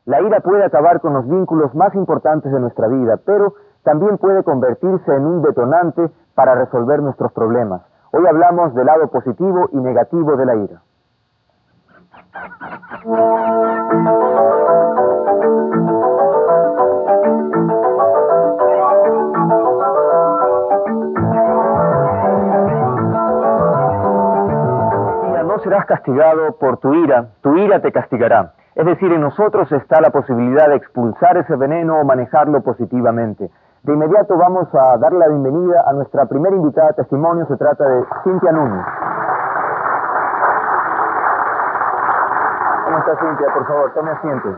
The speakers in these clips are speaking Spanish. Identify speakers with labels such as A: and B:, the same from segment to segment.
A: La ira puede acabar con los vínculos más importantes de nuestra vida, pero también puede convertirse en un detonante para resolver nuestros problemas. Hoy hablamos del lado positivo y negativo de la ira. No serás castigado por tu ira te castigará. Es decir, en nosotros está la posibilidad de expulsar ese veneno o manejarlo positivamente. De inmediato vamos a dar la bienvenida a nuestra primera invitada a testimonio. Se trata de Cintia Núñez. ¿Cómo está, Cintia? Por favor, tome asiento.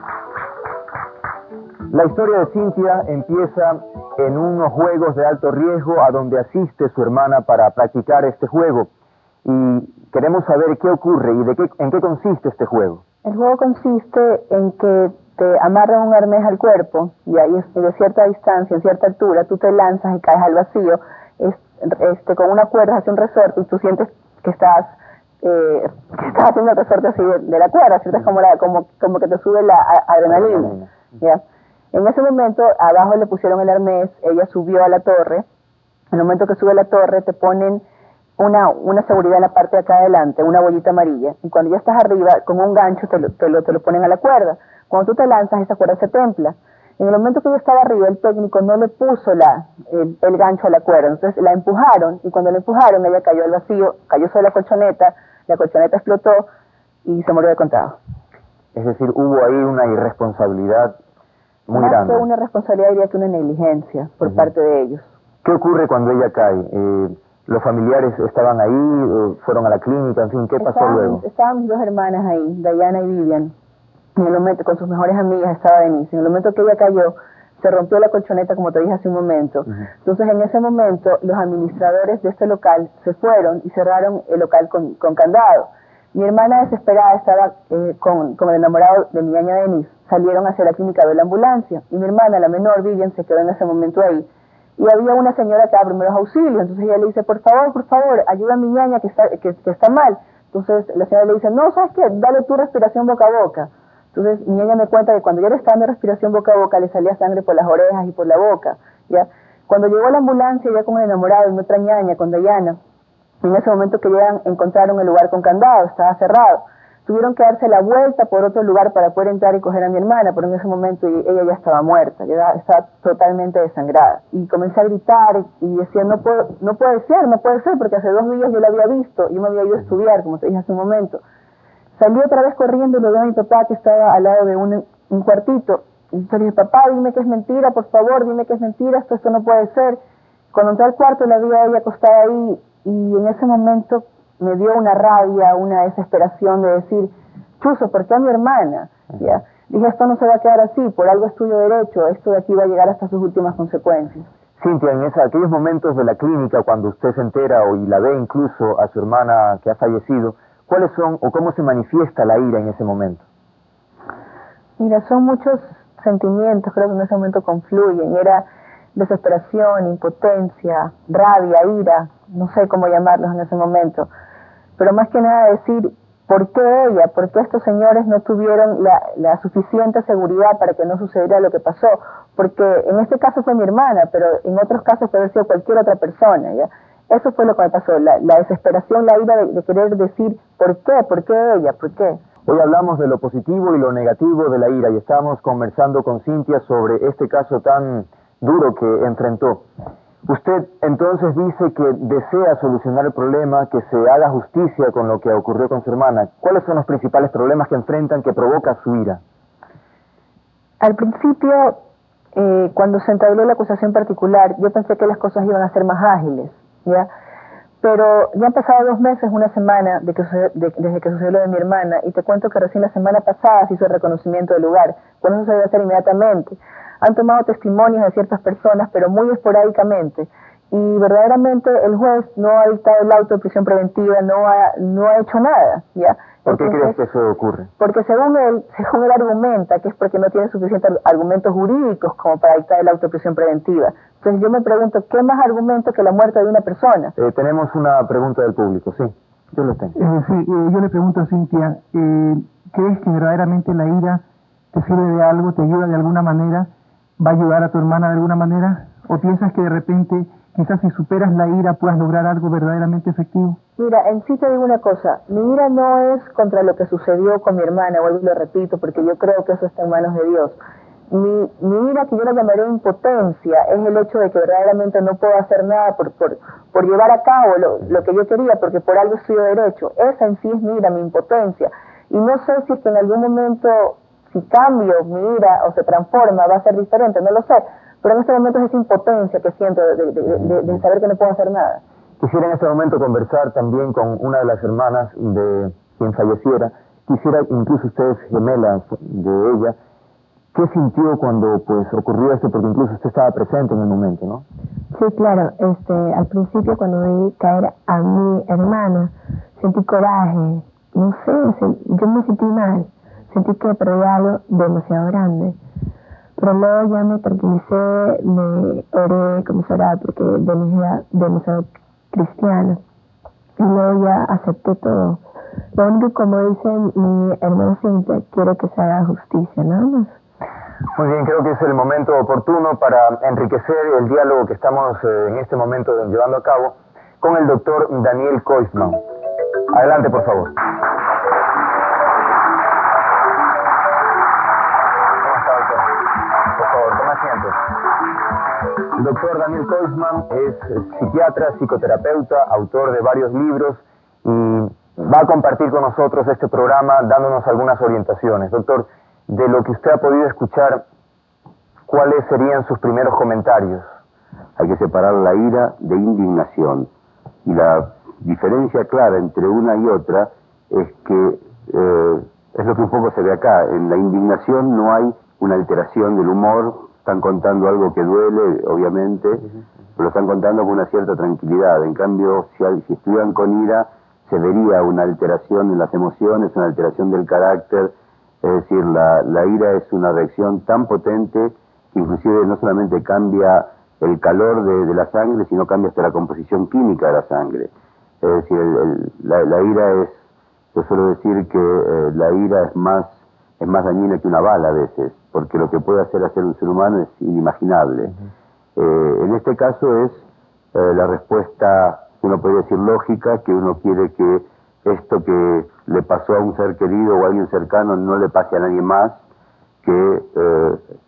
A: La historia de Cintia empieza en unos juegos de alto riesgo a donde asiste su hermana para practicar este juego. Y queremos saber qué ocurre y en qué consiste este juego.
B: El juego consiste en que te amarran un arnés al cuerpo y ahí de cierta distancia, en cierta altura, tú te lanzas y caes al vacío, con una cuerda hacia un resorte y tú sientes que estás haciendo el resorte así de la cuerda, sientes como que te sube la adrenalina. ¿Ya? En ese momento abajo le pusieron el arnés, ella subió a la torre. En el momento que sube a la torre te ponen una seguridad en la parte de acá adelante, una bollita amarilla, y cuando ya estás arriba, con un gancho te lo ponen a la cuerda. Cuando tú te lanzas, esa cuerda se templa. En el momento que yo estaba arriba, el técnico no le puso el gancho a la cuerda, entonces la empujaron, y cuando la empujaron, ella cayó al vacío, cayó sobre la colchoneta explotó, y se murió de contado.
A: Es decir, hubo ahí una irresponsabilidad muy grande.
B: Más que una responsabilidad, diría que una negligencia por parte de ellos.
A: ¿Qué ocurre cuando ella cae? ¿Los familiares estaban ahí, fueron a la clínica, en fin, qué pasó luego?
B: Estaban mis dos hermanas ahí, Dayana y Vivian, y en el momento, con sus mejores amigas estaba Denise. En el momento que ella cayó, se rompió la colchoneta, como te dije hace un momento. Entonces, en ese momento, los administradores de este local se fueron y cerraron el local con candado. Mi hermana, desesperada, estaba con el enamorado de mi ñaña Denise. Salieron hacia la clínica de la ambulancia, y mi hermana, la menor, Vivian, se quedó en ese momento ahí. Y había una señora que daba primeros auxilios, entonces ella le dice, por favor, ayuda a mi ñaña que está mal. Entonces la señora le dice, no, ¿sabes qué? Dale tu respiración boca a boca. Entonces mi ñaña me cuenta que cuando ella le estaba dando respiración boca a boca, le salía sangre por las orejas y por la boca, ¿ya? Cuando llegó la ambulancia, ya con el enamorado y mi otra ñaña, con Dayana, en ese momento que llegan, encontraron el lugar con candado, estaba cerrado. Tuvieron que darse la vuelta por otro lugar para poder entrar y coger a mi hermana, pero en ese momento ella ya estaba muerta, ya estaba totalmente desangrada. Y comencé a gritar y decía, no puede ser, porque hace 2 días yo la había visto, yo me había ido a estudiar, como te dije hace un momento. Salí otra vez corriendo y lo veo a mi papá que estaba al lado de un cuartito. Y yo le dije, papá, dime que es mentira, por favor, dime que es mentira, esto no puede ser. Cuando entré al cuarto la vi a ella acostada ahí y en ese momento me dio una rabia, una desesperación de decir, Chuzo, ¿por qué a mi hermana? ¿Ya? Dije, esto no se va a quedar así, por algo estudio Derecho, esto de aquí va a llegar hasta sus últimas consecuencias.
A: Cintia, en aquellos momentos de la clínica, cuando usted se entera y la ve incluso a su hermana que ha fallecido, ¿cuáles son o cómo se manifiesta la ira en ese momento?
B: Mira, son muchos sentimientos, creo que en ese momento confluyen. Era desesperación, impotencia, rabia, ira, no sé cómo llamarlos en ese momento. Pero más que nada decir, ¿por qué ella? ¿Por qué estos señores no tuvieron la suficiente seguridad para que no sucediera lo que pasó? Porque en este caso fue mi hermana, pero en otros casos puede haber sido cualquier otra persona, ¿ya? Eso fue lo que me pasó, la desesperación, la ira de querer decir, ¿por qué? ¿Por qué ella? ¿Por qué?
A: Hoy hablamos de lo positivo y lo negativo de la ira y estamos conversando con Cintia sobre este caso tan duro que enfrentó. Usted entonces dice que desea solucionar el problema, que se haga justicia con lo que ocurrió con su hermana. ¿Cuáles son los principales problemas que enfrentan que provoca su ira?
B: Al principio, cuando se entabló la acusación particular, yo pensé que las cosas iban a ser más ágiles, ¿ya? Pero ya han pasado 2 meses, una semana desde que sucedió lo de mi hermana, y te cuento que recién la semana pasada se hizo el reconocimiento del lugar. Por eso se debe hacer inmediatamente. Han tomado testimonios de ciertas personas, pero muy esporádicamente. Y verdaderamente el juez no ha dictado el auto de prisión preventiva, no ha hecho nada, ¿ya?
A: ¿Por qué crees que eso ocurre?
B: Porque según él argumenta que es porque no tiene suficientes argumentos jurídicos como para dictar el auto de prisión preventiva. Entonces yo me pregunto, ¿qué más argumento que la muerte de una persona?
A: Tenemos una pregunta del público, sí, yo lo tengo.
C: Yo le pregunto a Cintia, ¿crees que verdaderamente la ira te sirve de algo, te ayuda de alguna manera, va a ayudar a tu hermana de alguna manera? ¿O piensas que de repente, quizás si superas la ira, puedas lograr algo verdaderamente efectivo?
B: Mira, en sí te digo una cosa, mi ira no es contra lo que sucedió con mi hermana, vuelvo y lo repito, porque yo creo que eso está en manos de Dios. Mi ira, que yo la llamaré impotencia, es el hecho de que verdaderamente no puedo hacer nada por llevar a cabo lo que yo quería, porque por algo estoy derecho. Esa en sí es mi ira, mi impotencia. Y no sé si es que en algún momento, si cambio mi ira o se transforma, va a ser diferente, no lo sé. Pero en este momento es esa impotencia que siento de saber que no puedo hacer nada.
A: Quisiera en este momento conversar también con una de las hermanas de quien falleciera. Quisiera, incluso ustedes gemelas de ella, ¿qué sintió cuando pues ocurrió esto? Porque incluso usted estaba presente en el momento, ¿no?
D: Sí, claro. Al principio, cuando vi caer a mi hermana, sentí coraje. No sé, yo me sentí mal. Sentí que perdí algo demasiado grande. Pero luego ya me tranquilicé, me oré, comencé a orar porque venía demasiado cristiana. Y luego ya acepté todo. Lo único, como dice mi hermana Cintia, quiero que se haga justicia, nada más.
A: Muy bien, creo que es el momento oportuno para enriquecer el diálogo que estamos en este momento llevando a cabo con el doctor Daniel Koisman. Adelante, por favor. ¿Cómo está, doctor? Por favor, toma asiento. El doctor Daniel Koisman es psiquiatra, psicoterapeuta, autor de varios libros y va a compartir con nosotros este programa dándonos algunas orientaciones. Doctor, de lo que usted ha podido escuchar, ¿cuáles serían sus primeros comentarios?
E: Hay que separar la ira de indignación. Y la diferencia clara entre una y otra es que es lo que un poco se ve acá. En la indignación no hay una alteración del humor, están contando algo que duele, obviamente, pero lo están contando con una cierta tranquilidad. En cambio, si estuvieran con ira, se vería una alteración en las emociones, una alteración del carácter. Es decir, la ira es una reacción tan potente que inclusive no solamente cambia el calor de la sangre, sino cambia hasta la composición química de la sangre. Es decir, la ira es, yo suelo decir que la ira es más dañina que una bala a veces, porque lo que puede hacer un ser humano es inimaginable. En este caso es la respuesta, uno podría decir lógica, que uno quiere que esto que le pasó a un ser querido o a alguien cercano no le pase a nadie más, que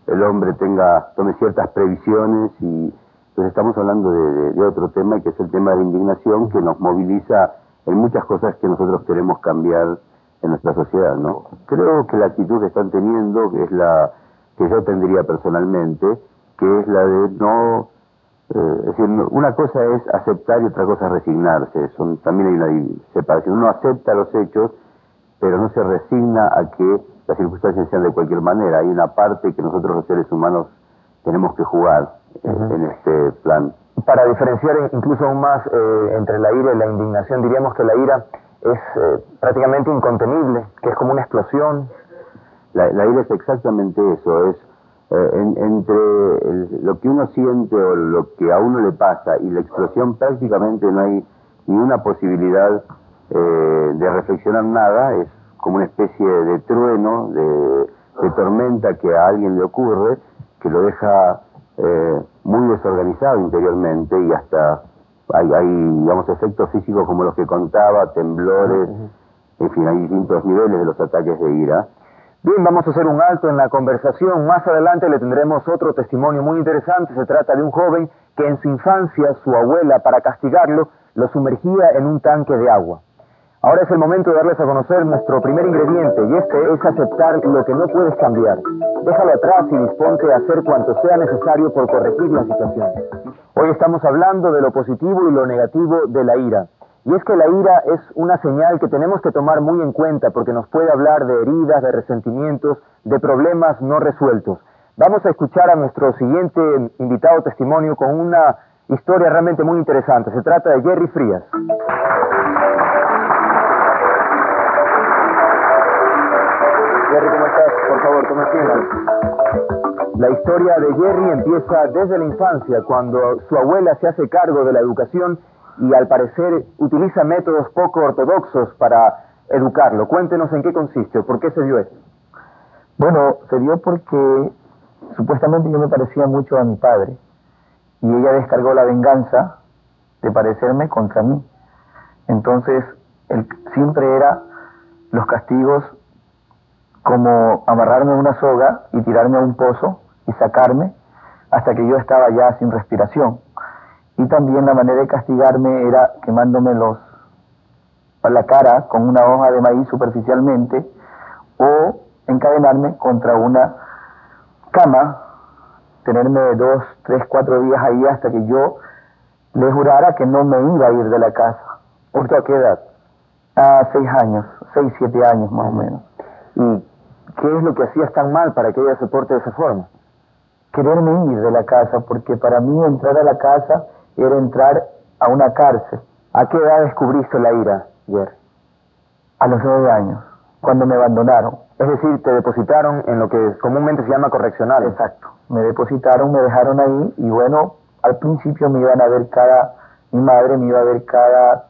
E: el hombre tome ciertas previsiones. Y pues estamos hablando de otro tema, que es el tema de la indignación, que nos moviliza en muchas cosas que nosotros queremos cambiar en nuestra sociedad, ¿no? Creo que la actitud que están teniendo, que es la que yo tendría personalmente, que es la de no... es decir, una cosa es aceptar y otra cosa es resignarse. También hay una separación. Uno acepta los hechos, pero no se resigna a que las circunstancias sean de cualquier manera. Hay una parte que nosotros los seres humanos tenemos que jugar en este plan.
A: Para diferenciar incluso aún más entre la ira y la indignación, diríamos que la ira es prácticamente incontenible, que es como una explosión.
E: La ira es exactamente eso, es entre lo que uno siente o lo que a uno le pasa y la explosión prácticamente no hay ni una posibilidad de reflexionar nada. Es como una especie de trueno, de tormenta que a alguien le ocurre, que lo deja muy desorganizado interiormente, y hasta hay digamos, efectos físicos como los que contaba, temblores, en fin, hay distintos niveles de los ataques de ira.
A: Bien, vamos a hacer un alto en la conversación. Más adelante le tendremos otro testimonio muy interesante. Se trata de un joven que en su infancia su abuela, para castigarlo, lo sumergía en un tanque de agua. Ahora es el momento de darles a conocer nuestro primer ingrediente, y este es aceptar lo que no puedes cambiar. Déjalo atrás y disponte a hacer cuanto sea necesario por corregir la situación. Hoy estamos hablando de lo positivo y lo negativo de la ira. Y es que la ira es una señal que tenemos que tomar muy en cuenta, porque nos puede hablar de heridas, de resentimientos, de problemas no resueltos. Vamos a escuchar a nuestro siguiente invitado testimonio con una historia realmente muy interesante. Se trata de Jerry Frías. Jerry, ¿cómo estás? Por favor, toma asiento. La historia de Jerry empieza desde la infancia, cuando su abuela se hace cargo de la educación y al parecer utiliza métodos poco ortodoxos para educarlo. Cuéntenos en qué consiste o por qué se dio esto.
C: Bueno, se dio porque supuestamente yo me parecía mucho a mi padre y ella descargó la venganza de parecerme contra mí. Entonces, siempre era los castigos como amarrarme a una soga y tirarme a un pozo y sacarme hasta que yo estaba ya sin respiración. Y también la manera de castigarme era quemándome la cara con una hoja de maíz superficialmente o encadenarme contra una cama, tenerme 2, 3, 4 días ahí hasta que yo le jurara que no me iba a ir de la casa.
A: ¿Esto a qué edad?
C: A 6 años, 6, 7 años más o menos.
A: ¿Y qué es lo que hacías tan mal para que ella se porte de esa forma?
C: Quererme ir de la casa, porque para mí entrar a la casa era entrar a una cárcel.
A: ¿A qué edad descubriste la ira, Jerry?
C: A los 9 años, cuando me abandonaron.
A: Es decir, te depositaron en lo que comúnmente se llama correccional.
C: Exacto. Me depositaron, me dejaron ahí y bueno, al principio me iban a ver mi madre me iba a ver cada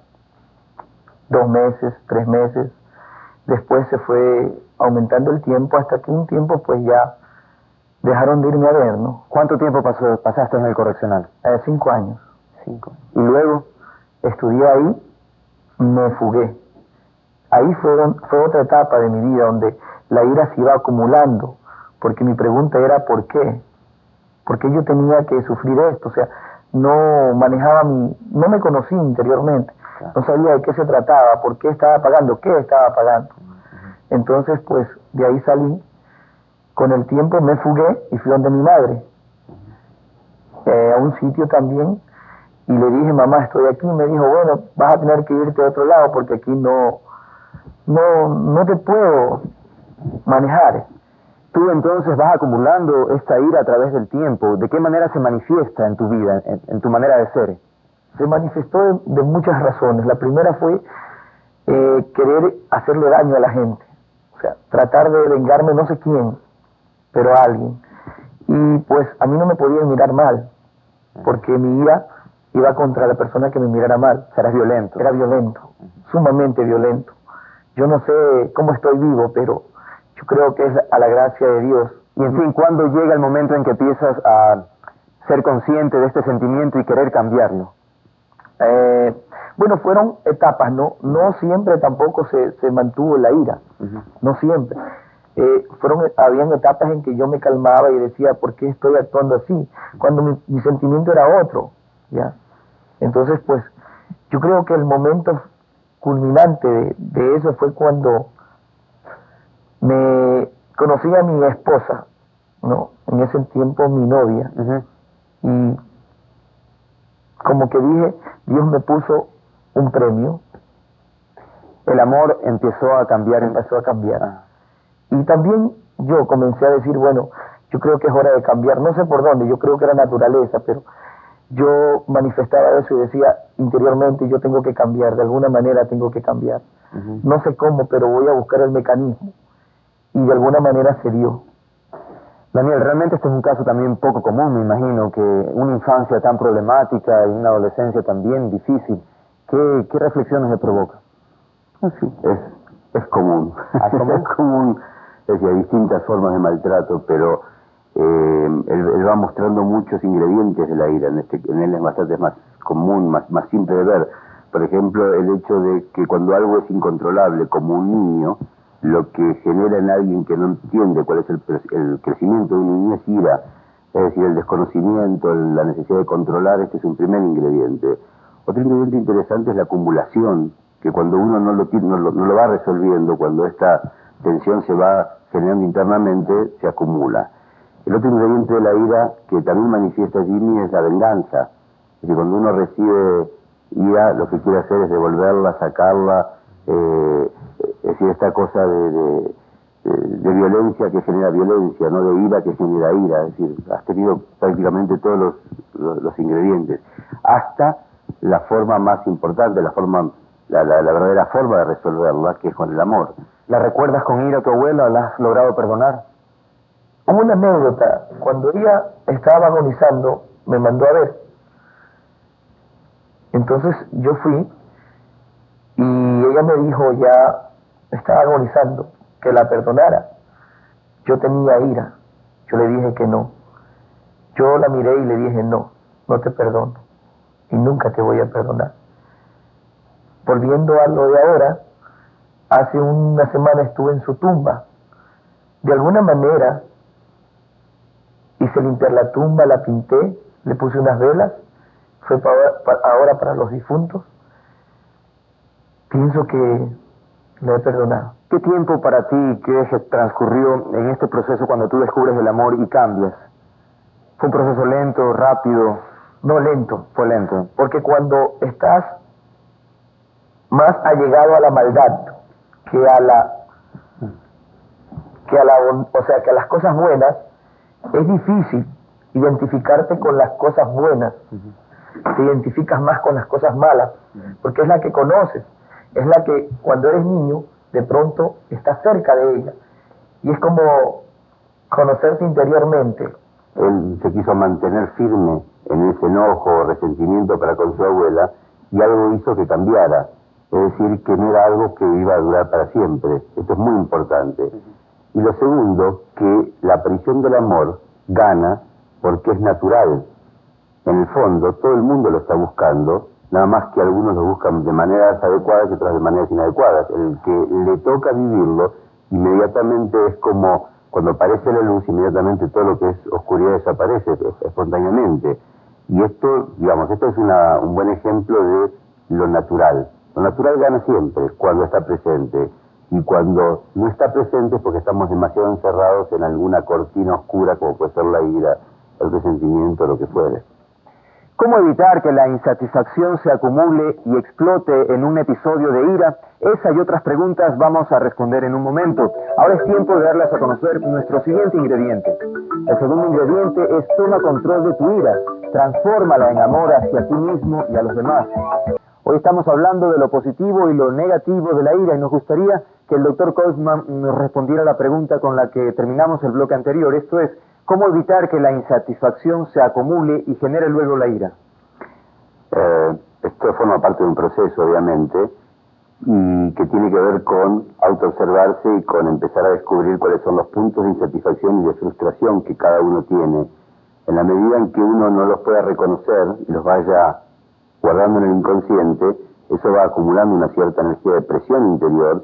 C: 2 meses, 3 meses. Después se fue aumentando el tiempo hasta que un tiempo pues ya dejaron de irme a ver, ¿no?
A: ¿Cuánto tiempo pasaste en el correccional?
C: 5 años.
A: 5. ¿Y luego?
C: Estudié ahí, me fugué. Ahí fue otra etapa de mi vida donde la ira se iba acumulando, porque mi pregunta era ¿por qué? ¿Por qué yo tenía que sufrir esto? O sea, no me conocí interiormente, no sabía de qué se trataba, por qué estaba pagando, qué estaba pagando. Entonces, pues, de ahí salí, con el tiempo me fugué y fui donde mi madre, a un sitio también, y le dije, mamá, estoy aquí, y me dijo, bueno, vas a tener que irte a otro lado porque aquí no te puedo manejar.
A: Tú entonces vas acumulando esta ira a través del tiempo. ¿De qué manera se manifiesta en tu vida, en tu manera de ser?
C: Se manifestó de muchas razones. La primera fue querer hacerle daño a la gente. O sea, tratar de vengarme no sé quién, pero a alguien. Y pues a mí no me podían mirar mal, porque mi ira iba contra la persona que me mirara mal.
A: Serás violento.
C: Era violento, sumamente violento. Yo no sé cómo estoy vivo, pero yo creo que es a la gracia de Dios.
A: Y en fin, ¿cuándo llega el momento en que empiezas a ser consciente de este sentimiento y querer cambiarlo?
C: Bueno, fueron etapas, no siempre tampoco se mantuvo la ira, no siempre. Habían etapas en que yo me calmaba y decía, ¿por qué estoy actuando así? Cuando mi sentimiento era otro, ¿ya? Entonces, pues, yo creo que el momento culminante de eso fue cuando me conocí a mi esposa, ¿no? En ese tiempo mi novia, y como que dije, Dios me puso un premio.
A: El amor empezó a cambiar.
C: Y también yo comencé a decir, bueno, yo creo que es hora de cambiar, no sé por dónde, yo creo que era naturaleza, pero yo manifestaba eso y decía interiormente, yo tengo que cambiar, de alguna manera tengo que cambiar. No sé cómo, pero voy a buscar el mecanismo. Y de alguna manera se dio.
A: Daniel, realmente este es un caso también poco común, me imagino, que una infancia tan problemática y una adolescencia también difícil. ¿Qué reflexiones le provoca?
E: Sí, es común.
A: ¿Común?
E: Es común, es decir, hay distintas formas de maltrato, pero él va mostrando muchos ingredientes de la ira. En él es bastante más común, más simple de ver. Por ejemplo, el hecho de que cuando algo es incontrolable, como un niño, lo que genera en alguien que no entiende cuál es el crecimiento de un niño es ira. Es decir, el desconocimiento, la necesidad de controlar, este es un primer ingrediente. Otro ingrediente interesante es la acumulación, que cuando uno no lo va resolviendo, cuando esta tensión se va generando internamente, se acumula. El otro ingrediente de la ira que también manifiesta Jimmy es la venganza. Es decir, cuando uno recibe ira, lo que quiere hacer es devolverla, sacarla, es decir, esta cosa de violencia que genera violencia, no de ira que genera ira. Es decir, has tenido prácticamente todos los ingredientes, hasta la forma más importante, la verdadera forma de resolverla, que es con el amor.
A: ¿La recuerdas con ira a tu abuela? ¿La has logrado perdonar?
C: Hubo una anécdota, cuando ella estaba agonizando, me mandó a ver. Entonces yo fui y ella me dijo, ya estaba agonizando, que la perdonara. yo tenía ira. Yo le dije que no. Yo la miré y le dije, no te perdono. Y nunca te voy a perdonar. Volviendo a lo de ahora, hace una semana estuve en su tumba. De alguna manera, hice limpiar la tumba, la pinté, le puse unas velas. Fue ahora para los difuntos. Pienso que le he perdonado.
A: ¿Qué tiempo para ti crees que transcurrió en este proceso cuando tú descubres el amor y cambias? ¿Fue un proceso lento, rápido?
C: No, lento.
A: Fue lento.
C: Porque cuando estás más allegado a la maldad que a las cosas buenas, es difícil identificarte con las cosas buenas. Te identificas más con las cosas malas, porque es la que conoces, es la que cuando eres niño de pronto estás cerca de ella, y es como conocerte interiormente.
E: Él se quiso mantener firme en ese enojo o resentimiento para con su abuela, y algo hizo que cambiara, es decir, que no era algo que iba a durar para siempre. Esto es muy importante. Y lo segundo, que la aparición del amor gana porque es natural. En el fondo, todo el mundo lo está buscando, nada más que algunos lo buscan de maneras adecuadas y otras de maneras inadecuadas. El que le toca vivirlo, inmediatamente es como cuando aparece la luz, inmediatamente todo lo que es oscuridad desaparece espontáneamente. Y esto, digamos, esto es un buen ejemplo de lo natural. Lo natural gana siempre, cuando está presente. Y cuando no está presente es porque estamos demasiado encerrados en alguna cortina oscura, como puede ser la ira, el resentimiento, lo que fuere.
A: ¿Cómo evitar que la insatisfacción se acumule y explote en un episodio de ira? Esa y otras preguntas vamos a responder en un momento. Ahora es tiempo de darles a conocer nuestro siguiente ingrediente. El segundo ingrediente es toma control de tu ira, transfórmala en amor hacia ti mismo y a los demás. Hoy estamos hablando de lo positivo y lo negativo de la ira y nos gustaría que el Dr. Kaufman nos respondiera la pregunta con la que terminamos el bloque anterior, esto es, ¿cómo evitar que la insatisfacción se acumule y genere luego la ira?
E: Esto forma parte de un proceso, obviamente, y que tiene que ver con autoobservarse y con empezar a descubrir cuáles son los puntos de insatisfacción y de frustración que cada uno tiene. En la medida en que uno no los pueda reconocer y los vaya guardando en el inconsciente, eso va acumulando una cierta energía de presión interior,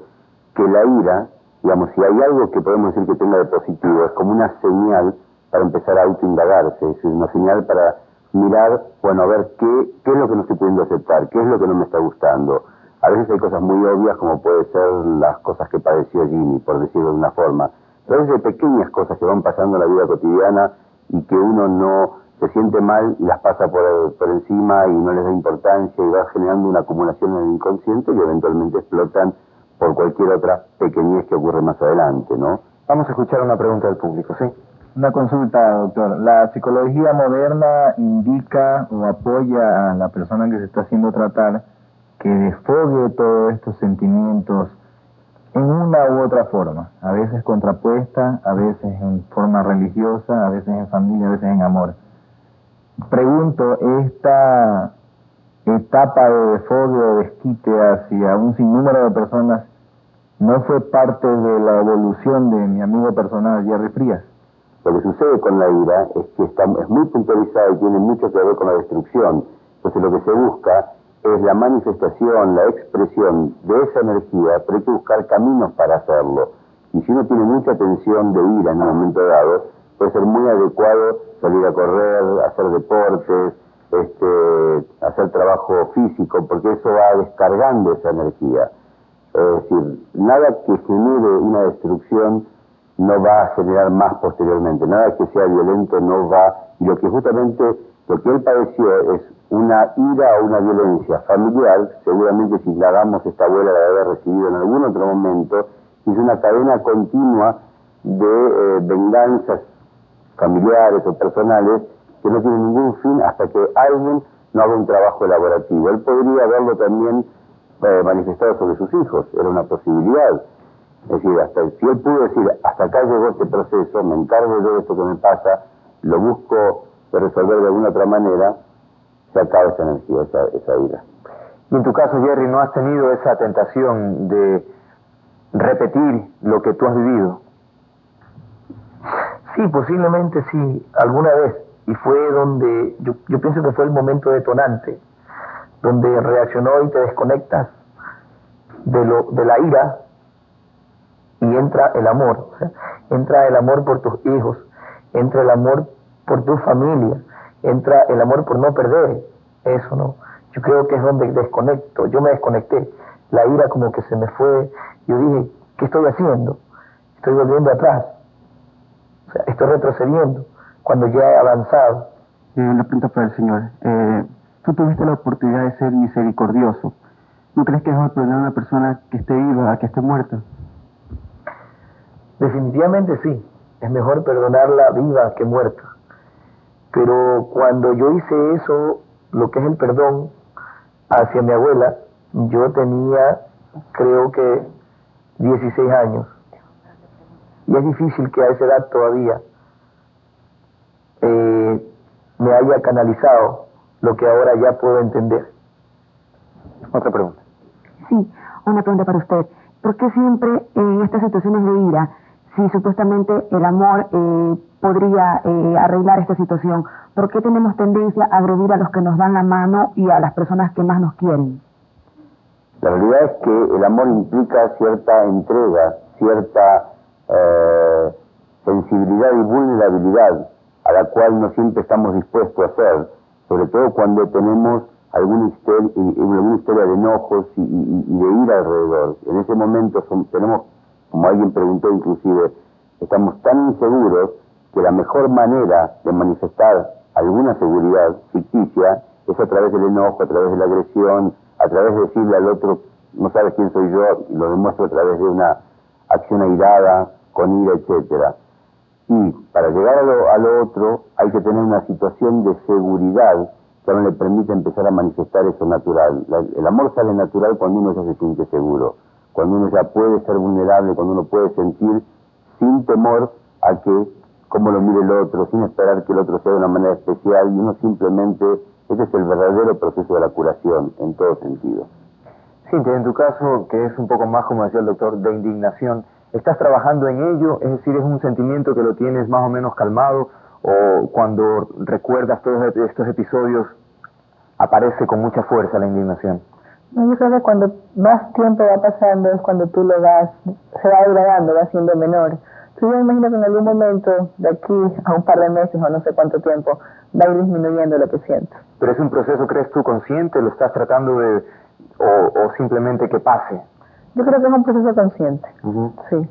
E: que la ira, digamos, si hay algo que podemos decir que tenga de positivo, es como una señal para empezar a autoindagarse, es una señal para mirar, bueno, a ver qué es lo que no estoy pudiendo aceptar, qué es lo que no me está gustando. A veces hay cosas muy obvias, como puede ser las cosas que padeció Jimmy, por decirlo de una forma, pero a veces hay pequeñas cosas que van pasando en la vida cotidiana y que uno no se siente mal y las pasa por encima y no les da importancia y va generando una acumulación en el inconsciente y eventualmente explotan por cualquier otra pequeñez que ocurre más adelante, ¿no?
A: Vamos a escuchar una pregunta del público, ¿sí?
F: Una consulta, doctor. ¿La psicología moderna indica o apoya a la persona que se está haciendo tratar que desfogue todos estos sentimientos en una u otra forma? A veces contrapuesta, a veces en forma religiosa, a veces en familia, a veces en amor. Pregunto, ¿esta etapa de desfogue o desquite hacia un sinnúmero de personas no fue parte de la evolución de mi amigo personal Jerry Frías?
E: Lo que sucede con la ira es que es muy puntualizada y tiene mucho que ver con la destrucción. Entonces lo que se busca es la manifestación, la expresión de esa energía, pero hay que buscar caminos para hacerlo. Y si uno tiene mucha tensión de ira en un momento dado, puede ser muy adecuado salir a correr, hacer deportes, hacer trabajo físico, porque eso va descargando esa energía. Es decir, nada que genere una destrucción no va a generar más posteriormente, nada que sea violento no va, y lo que él padeció es una ira o una violencia familiar, seguramente si indagamos esta abuela la debe haber recibido en algún otro momento, es una cadena continua de venganzas familiares o personales que no tienen ningún fin hasta que alguien no haga un trabajo elaborativo. Él podría haberlo también manifestado sobre sus hijos, era una posibilidad. Es decir, si él pudo decir, hasta acá llegó este proceso, me encargo yo de esto que me pasa, lo busco de resolver de alguna otra manera, se acaba esa energía, esa ira.
A: Y en tu caso, Jerry, ¿no has tenido esa tentación de repetir lo que tú has vivido?
C: Sí, posiblemente sí, alguna vez. Y fue donde, yo pienso que fue el momento detonante, donde reaccionó y te desconectas de la ira y entra el amor. O sea, entra el amor por tus hijos, entra el amor por tu familia, entra el amor por no perder eso, ¿no? Yo creo que es donde desconecto, yo me desconecté, la ira como que se me fue, yo dije, ¿qué estoy haciendo? Estoy volviendo atrás, o sea, estoy retrocediendo cuando ya he avanzado.
G: La pregunta para el Señor, tú tuviste la oportunidad de ser misericordioso, ¿no crees que es mejor perdonar a una persona que esté viva a que esté muerta?
C: Definitivamente sí, es mejor perdonarla viva que muerta. Pero cuando yo hice eso, lo que es el perdón hacia mi abuela, yo tenía, creo que 16 años. Y es difícil que a esa edad todavía me haya canalizado lo que ahora ya puedo entender.
A: Otra pregunta.
H: Sí, una pregunta para usted. ¿Por qué siempre en estas situaciones de ira, si supuestamente el amor podría arreglar esta situación, por qué tenemos tendencia a agredir a los que nos dan la mano y a las personas que más nos quieren?
E: La realidad es que el amor implica cierta entrega, cierta sensibilidad y vulnerabilidad a la cual no siempre estamos dispuestos a hacer, sobre todo cuando tenemos alguna historia de enojos y de ira alrededor. En ese momento tenemos, como alguien preguntó inclusive, estamos tan inseguros que la mejor manera de manifestar alguna seguridad ficticia es a través del enojo, a través de la agresión, a través de decirle al otro, no sabes quién soy yo, y lo demuestro a través de una acción airada, con ira, etcétera. Y para llegar a lo otro hay que tener una situación de seguridad que no le permite empezar a manifestar eso natural. El amor sale natural cuando uno ya se siente seguro, cuando uno ya puede ser vulnerable, cuando uno puede sentir sin temor a que cómo lo mire el otro, sin esperar que el otro sea de una manera especial, y uno simplemente, ese es el verdadero proceso de la curación en todo sentido.
A: Cintia, en tu caso, que es un poco más, como decía el doctor, de indignación, ¿estás trabajando en ello? Es decir, ¿es un sentimiento que lo tienes más o menos calmado? ¿O cuando recuerdas todos estos episodios aparece con mucha fuerza la indignación?
B: No, yo creo que cuando más tiempo va pasando es cuando tú se va degradando, va siendo menor. Yo me imagino que en algún momento, de aquí a un par de meses o no sé cuánto tiempo, va a ir disminuyendo lo que siento.
A: ¿Pero es un proceso, crees tú, consciente? ¿Lo estás tratando de... o simplemente que pase?
B: Yo creo que es un proceso consciente, sí.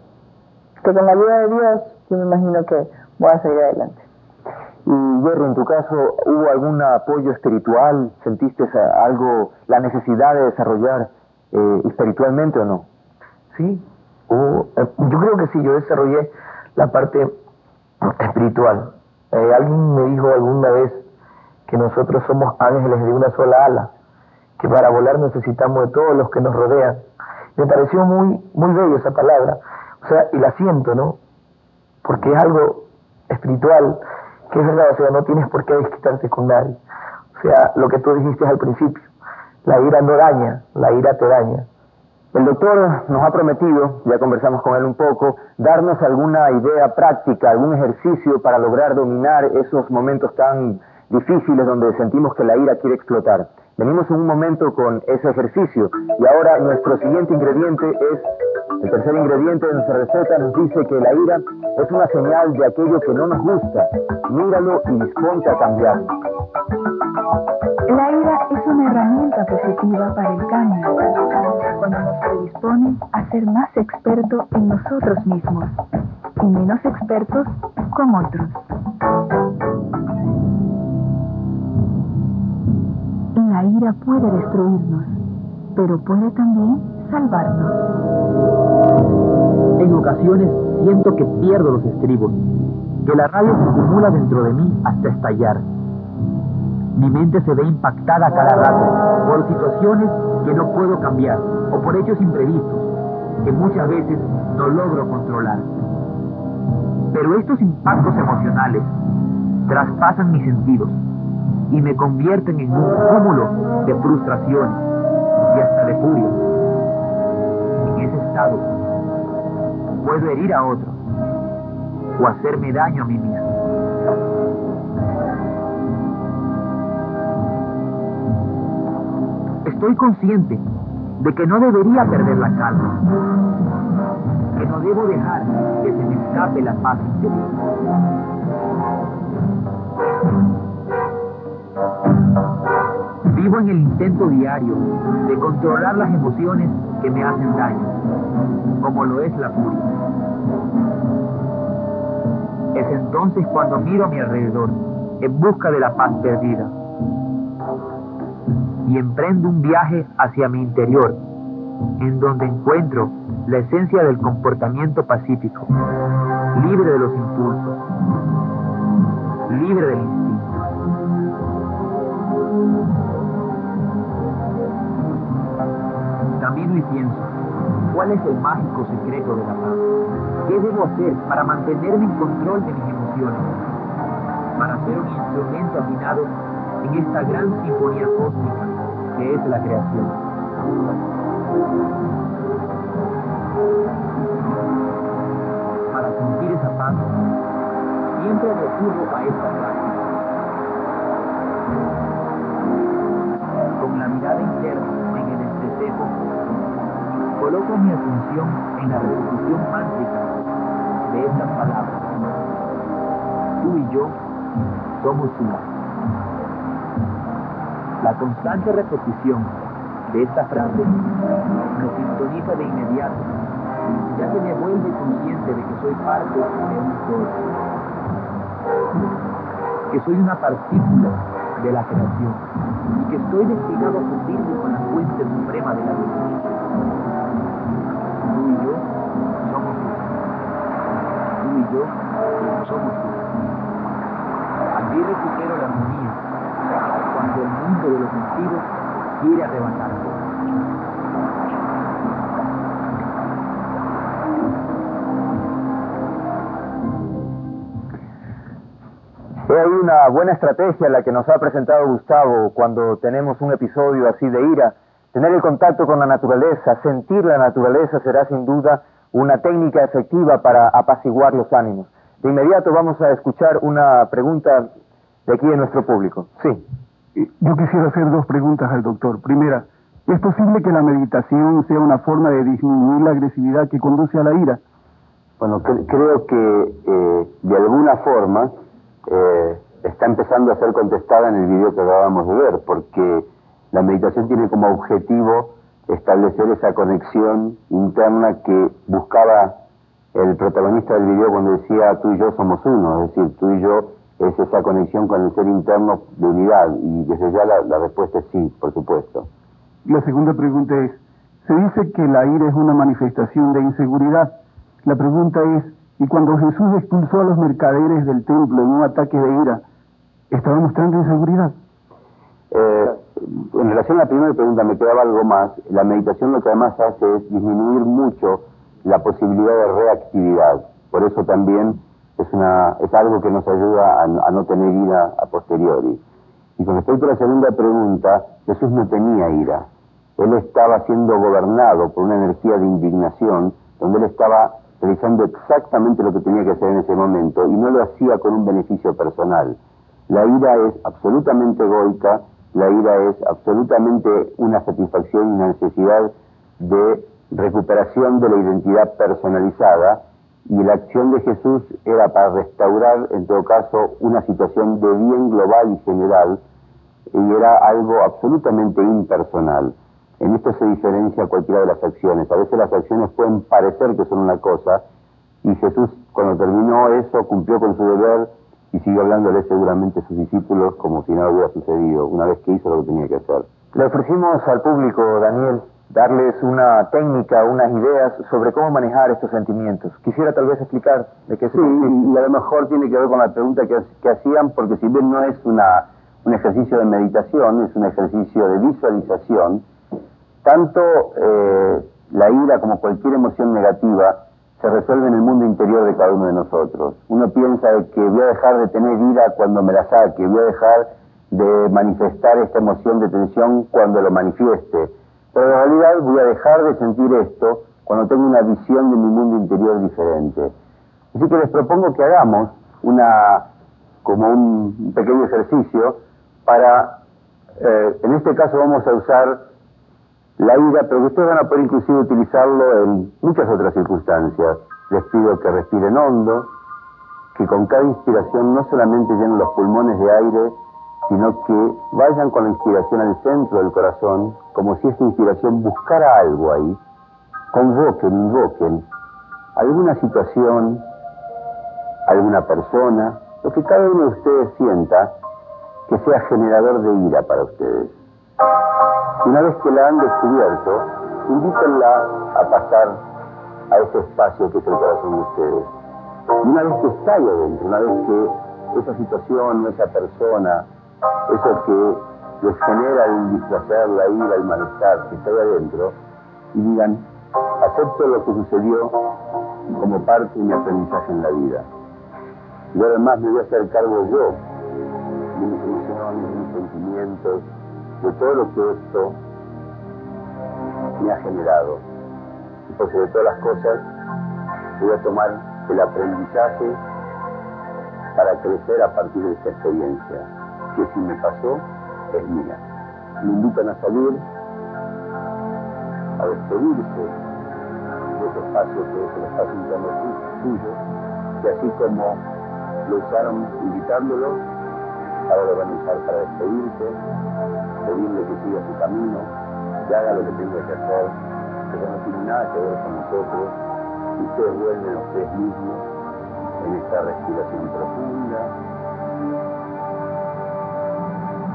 B: Que con la ayuda de Dios, yo me imagino que voy a seguir adelante.
A: Y Jerry, en tu caso, ¿hubo algún apoyo espiritual? ¿Sentiste algo, la necesidad de desarrollar espiritualmente o no?
C: Sí, yo creo que sí, yo desarrollé la parte espiritual. Alguien me dijo alguna vez que nosotros somos ángeles de una sola ala, que para volar necesitamos de todos los que nos rodean. Me pareció muy, muy bello esa palabra, o sea, y la siento, ¿no? Porque es algo espiritual, que es verdad, o sea, no tienes por qué desquitarte con nadie. O sea, lo que tú dijiste al principio, la ira no daña, la ira te daña.
A: El doctor nos ha prometido, ya conversamos con él un poco, darnos alguna idea práctica, algún ejercicio para lograr dominar esos momentos tan difíciles donde sentimos que la ira quiere explotar. Venimos en un momento con ese ejercicio y ahora nuestro siguiente ingrediente es, el tercer ingrediente de nuestra receta nos dice que la ira es una señal de aquello que no nos gusta. Míralo y disponte a cambiarlo.
I: La ira es una herramienta positiva para el cambio, cuando nos predispone a ser más expertos en nosotros mismos y menos expertos con otros. La ira puede destruirnos, pero puede también salvarnos.
J: En ocasiones siento que pierdo los estribos, que la rabia se acumula dentro de mí hasta estallar. Mi mente se ve impactada cada rato por situaciones que no puedo cambiar o por hechos imprevistos que muchas veces no logro controlar. Pero estos impactos emocionales traspasan mis sentidos y me convierten en un cúmulo de frustraciones y hasta de furia. En ese estado puedo herir a otros, o hacerme daño a mí mismo. Estoy consciente de que no debería perder la calma, que no debo dejar que se me escape la paz interior. Vivo en el intento diario de controlar las emociones que me hacen daño, como lo es la furia. Es entonces cuando miro a mi alrededor en busca de la paz perdida y emprendo un viaje hacia mi interior, en donde encuentro la esencia del comportamiento pacífico, libre de los impulsos, libre del instinto. Camino y pienso, ¿cuál es el mágico secreto de la paz? ¿Qué debo hacer para mantenerme en control de mis emociones? Para ser un instrumento afinado en esta gran sinfonía cósmica que es la creación. Para sentir esa paz, siempre recurro a esta práctica. Con la mirada interna en el entrecejo, coloco mi atención en la repetición mántrica de estas palabras. Tú y yo somos uno. La constante repetición de esta frase me sintoniza de inmediato, ya que me vuelve consciente de que soy parte de un todo, que soy una partícula de la creación y que estoy destinado a fundirme con la fuente suprema de la vida. Tú y yo somos uno. Tú y yo somos uno. Aquí recupero la armonía cuando el mundo de los sentidos quiere arrebatarme.
A: He ahí una buena estrategia la que nos ha presentado Gustavo cuando tenemos un episodio así de ira. Tener el contacto con la naturaleza, sentir la naturaleza será sin duda una técnica efectiva para apaciguar los ánimos. De inmediato vamos a escuchar una pregunta de aquí de nuestro público. Sí.
K: Yo quisiera hacer dos preguntas al doctor. Primera, ¿es posible que la meditación sea una forma de disminuir la agresividad que conduce a la ira?
E: Bueno, creo que de alguna forma está empezando a ser contestada en el video que acabamos de ver, porque la meditación tiene como objetivo establecer esa conexión interna que buscaba el protagonista del video cuando decía tú y yo somos uno, es decir, tú y yo es esa conexión con el ser interno de unidad, y desde ya la respuesta es sí, por supuesto.
K: La segunda pregunta es, se dice que la ira es una manifestación de inseguridad. La pregunta es, ¿y cuando Jesús expulsó a los mercaderes del templo en un ataque de ira, estaba mostrando inseguridad?
E: En relación a la primera pregunta me quedaba algo más. La meditación lo que además hace es disminuir mucho la posibilidad de reactividad. Por eso también es algo que nos ayuda a no tener ira a posteriori. Y con respecto a la segunda pregunta, Jesús no tenía ira. Él estaba siendo gobernado por una energía de indignación, donde él estaba realizando exactamente lo que tenía que hacer en ese momento, y no lo hacía con un beneficio personal. La ira es absolutamente egoica, la ira es absolutamente una satisfacción y una necesidad de recuperación de la identidad personalizada, y la acción de Jesús era para restaurar, en todo caso, una situación de bien global y general, y era algo absolutamente impersonal. En esto se diferencia cualquiera de las acciones. A veces las acciones pueden parecer que son una cosa, y Jesús, cuando terminó eso, cumplió con su deber y siguió hablándole seguramente a sus discípulos como si nada hubiera sucedido, una vez que hizo lo que tenía que hacer.
A: Le ofrecimos al público, Daniel, darles una técnica, unas ideas sobre cómo manejar estos sentimientos. Quisiera tal vez explicar de qué se trata.
E: Sí, y a lo mejor tiene que ver con la pregunta que hacían, porque si bien no es un ejercicio de meditación, es un ejercicio de visualización. Tanto la ira como cualquier emoción negativa se resuelve en el mundo interior de cada uno de nosotros. Uno piensa que voy a dejar de tener ira cuando me la saque, voy a dejar de manifestar esta emoción de tensión cuando lo manifieste. Pero en realidad voy a dejar de sentir esto cuando tengo una visión de mi mundo interior diferente. Así que les propongo que hagamos como un pequeño ejercicio para, en este caso vamos a usar la ira, pero que ustedes van a poder inclusive utilizarlo en muchas otras circunstancias. Les pido que respiren hondo, que con cada inspiración no solamente llenen los pulmones de aire, sino que vayan con la inspiración al centro del corazón, como si esta inspiración buscara algo ahí. Invoquen alguna situación, alguna persona, lo que cada uno de ustedes sienta que sea generador de ira para ustedes. Y una vez que la han descubierto, invítenla a pasar a ese espacio que es el corazón de ustedes. Y una vez que está ahí adentro, una vez que esa situación, esa persona, eso que les genera el displacer, la ira, el malestar que está ahí adentro, y digan, acepto lo que sucedió como parte de mi aprendizaje en la vida. Y además me voy a hacer cargo yo de mis emociones, de mis sentimientos, de todo lo que esto me ha generado. Y por sobre todas las cosas, voy a tomar el aprendizaje para crecer a partir de esta experiencia, que si me pasó, es mía. Me invitan a salir, a despedirse de ese espacio que es el espacio interno suyo, que así como lo usaron invitándolo, ahora lo van a usar para despedirse, pedirle que siga su camino, que haga lo que tenga que hacer, que no tiene nada que ver con nosotros, y ustedes vuelven a ustedes mismos en esta respiración profunda,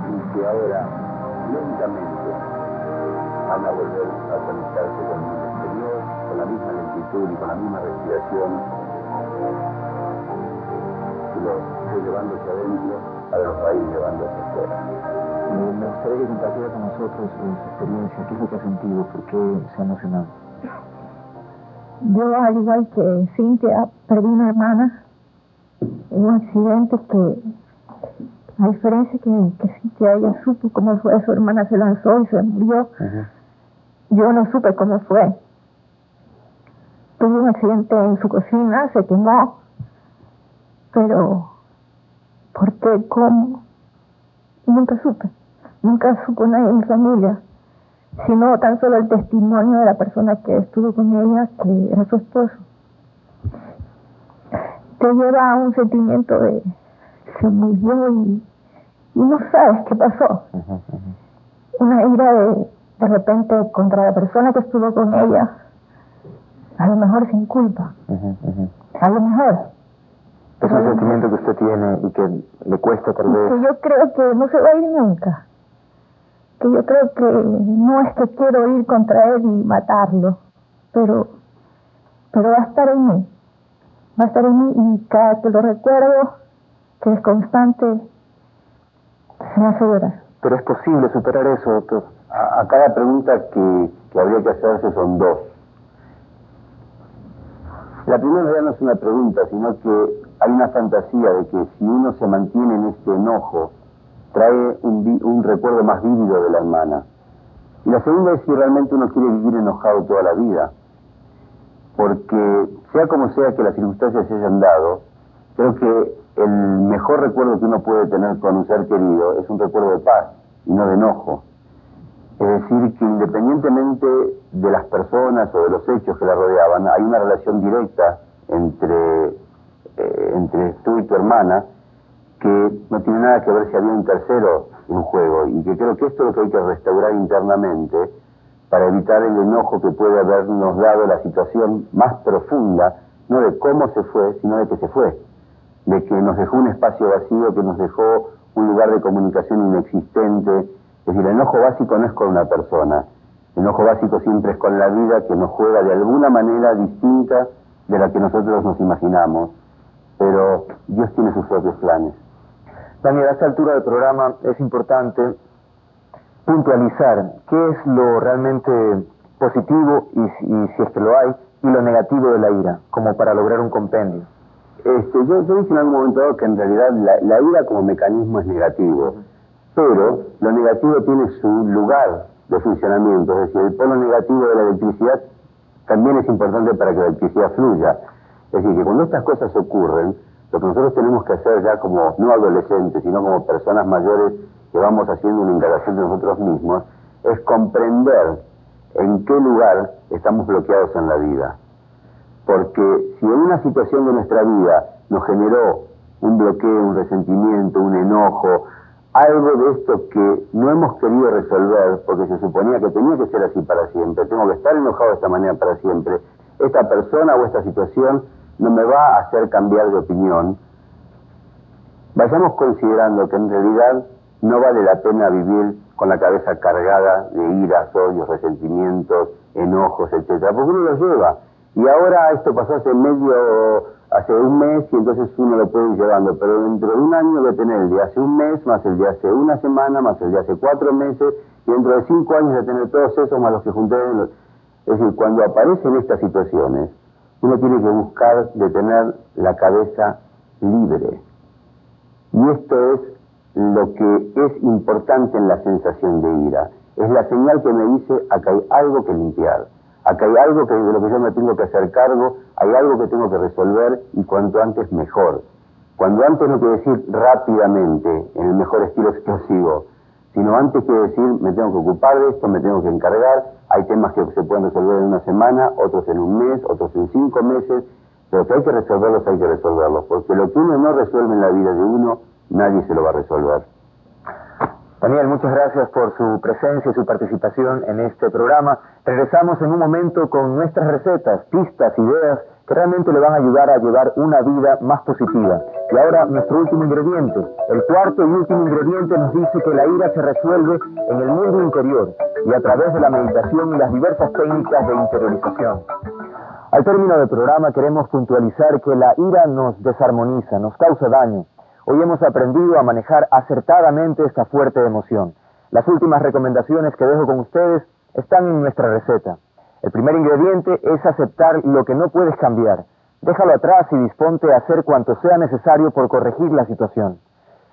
E: y que ahora lentamente van a volver a conectarse con el mundo exterior, con la misma lentitud y con la misma respiración, y los estoy llevando hacia adentro, ahora los va a ir llevando hacia afuera.
C: Me gustaría que compartiera con nosotros su experiencia, qué es lo que ha sentido, por qué se ha emocionado.
D: Yo, al igual que Cintia, perdí una hermana en un accidente que, a diferencia que Cintia, ella supo cómo fue, su hermana se lanzó y se murió. Yo no supe cómo fue. Tuve un accidente en su cocina, se quemó, pero ¿por qué? ¿Cómo? Nunca supe. Nunca supo nadie en mi familia, sino tan solo el testimonio de la persona que estuvo con ella, que era su esposo. Te lleva a un sentimiento de se murió y no sabes qué pasó. Una ira de repente contra la persona que estuvo con ella, a lo mejor sin culpa. A lo mejor.
A: Es un sentimiento que usted tiene y que le cuesta tal vez.
D: Que yo creo que no se va a ir nunca. Que yo creo que no es que quiero ir contra él y matarlo, pero va a estar en mí. Va a estar en mí y cada que lo recuerdo, que es constante, se me hace llorar.
A: Pero es posible superar eso, doctor.
E: A cada pregunta que habría que hacerse son dos. La primera ya no es una pregunta, sino que hay una fantasía de que si uno se mantiene en este enojo, trae un recuerdo más vívido de la hermana. Y la segunda es si realmente uno quiere vivir enojado toda la vida. Porque sea como sea que las circunstancias se hayan dado, creo que el mejor recuerdo que uno puede tener con un ser querido es un recuerdo de paz y no de enojo. Es decir, que independientemente de las personas o de los hechos que la rodeaban, hay una relación directa entre tú y tu hermana, que no tiene nada que ver si había un tercero en juego, y que creo que esto es lo que hay que restaurar internamente para evitar el enojo que puede habernos dado la situación más profunda, no de cómo se fue, sino de que se fue, de que nos dejó un espacio vacío, que nos dejó un lugar de comunicación inexistente. Es decir, el enojo básico no es con una persona, el enojo básico siempre es con la vida, que nos juega de alguna manera distinta de la que nosotros nos imaginamos, pero Dios tiene sus propios planes.
A: Daniel, a esta altura del programa es importante puntualizar qué es lo realmente positivo, y si es que lo hay, y lo negativo de la ira, como para lograr un compendio.
E: Yo dije en algún momento dado que en realidad la ira como mecanismo es negativo, pero lo negativo tiene su lugar de funcionamiento, es decir, el polo negativo de la electricidad también es importante para que la electricidad fluya. Es decir, que cuando estas cosas ocurren, lo que nosotros tenemos que hacer ya como, no adolescentes, sino como personas mayores que vamos haciendo una indagación de nosotros mismos, es comprender en qué lugar estamos bloqueados en la vida. Porque si en una situación de nuestra vida nos generó un bloqueo, un resentimiento, un enojo, algo de esto que no hemos querido resolver, porque se suponía que tenía que ser así para siempre, tengo que estar enojado de esta manera para siempre, esta persona o esta situación no me va a hacer cambiar de opinión, vayamos considerando que en realidad no vale la pena vivir con la cabeza cargada de iras, odios, resentimientos, enojos, etcétera, porque uno los lleva. Y ahora esto pasó hace un mes y entonces uno lo puede ir llevando, pero dentro de un año de tener el de hace un mes, más el de hace una semana, más el de hace 4 meses, y dentro de 5 años de tener todos esos más los que junté. Es decir, cuando aparecen estas situaciones, uno tiene que buscar de tener la cabeza libre. Y esto es lo que es importante en la sensación de ira. Es la señal que me dice, acá hay algo que limpiar. Acá hay algo de lo que yo me tengo que hacer cargo, hay algo que tengo que resolver y cuanto antes mejor. Cuando antes no quiere decir rápidamente, en el mejor estilo explosivo, sino antes quiere decir me tengo que ocupar de esto, me tengo que encargar, hay temas que se pueden resolver en una semana, otros en un mes, otros en 5 meses, pero que hay que resolverlos, porque lo que uno no resuelve en la vida de uno, nadie se lo va a resolver.
A: Daniel, muchas gracias por su presencia y su participación en este programa. Regresamos en un momento con nuestras recetas, pistas, ideas que realmente le van a ayudar a llevar una vida más positiva. Y ahora nuestro último ingrediente. El cuarto y último ingrediente nos dice que la ira se resuelve en el mundo interior y a través de la meditación y las diversas técnicas de interiorización. Al término del programa queremos puntualizar que la ira nos desarmoniza, nos causa daño. Hoy hemos aprendido a manejar acertadamente esta fuerte emoción. Las últimas recomendaciones que dejo con ustedes están en nuestra receta. El primer ingrediente es aceptar lo que no puedes cambiar. Déjalo atrás y disponte a hacer cuanto sea necesario por corregir la situación.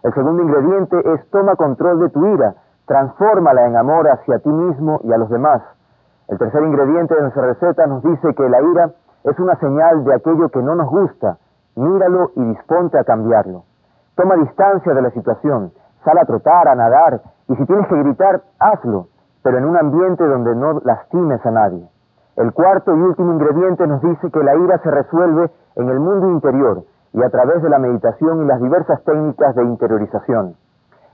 A: El segundo ingrediente es toma control de tu ira, transfórmala en amor hacia ti mismo y a los demás. El tercer ingrediente de nuestra receta nos dice que la ira es una señal de aquello que no nos gusta. Míralo y disponte a cambiarlo. Toma distancia de la situación, sal a trotar, a nadar, y si tienes que gritar, hazlo, pero en un ambiente donde no lastimes a nadie. El cuarto y último ingrediente nos dice que la ira se resuelve en el mundo interior y a través de la meditación y las diversas técnicas de interiorización.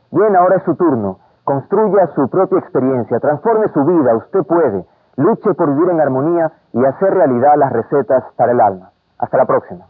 A: Bien, ahora es su turno. Construya su propia experiencia, transforme su vida, usted puede. Luche por vivir en armonía y hacer realidad las recetas para el alma. Hasta la próxima.